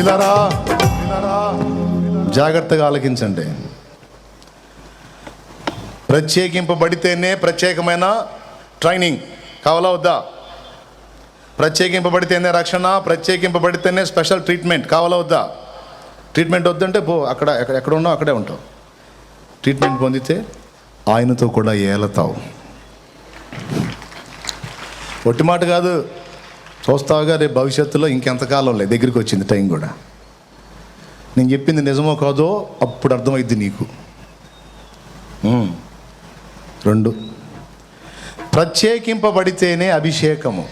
ప్రియులారా జాగ్రత్తగా ఆలకించండి. ప్రత్యేకింపబడితేనే ప్రత్యేకమైన ట్రైనింగ్ కావాలా వద్దా? ప్రత్యేకింపబడితేనే రక్షణ, ప్రత్యేకింపబడితేనే స్పెషల్ ట్రీట్మెంట్ కావాలా వద్దా? ట్రీట్మెంట్ వద్దంటే పో, ఎక్కడ ఉన్నావు అక్కడే ఉంటావు. ట్రీట్మెంట్ పొందితే ఆయనతో కూడా ఏలతావు. ఒట్టి మాట కాదు, చూస్తావుగా రేపు భవిష్యత్తులో ఇంకెంతకాలం లేదు, దగ్గరికి వచ్చింది టైం కూడా. నేను చెప్పింది నిజమో కాదో అప్పుడు అర్థమైద్ది నీకు. 2, ప్రత్యేకింపబడితేనే అభిషేకము.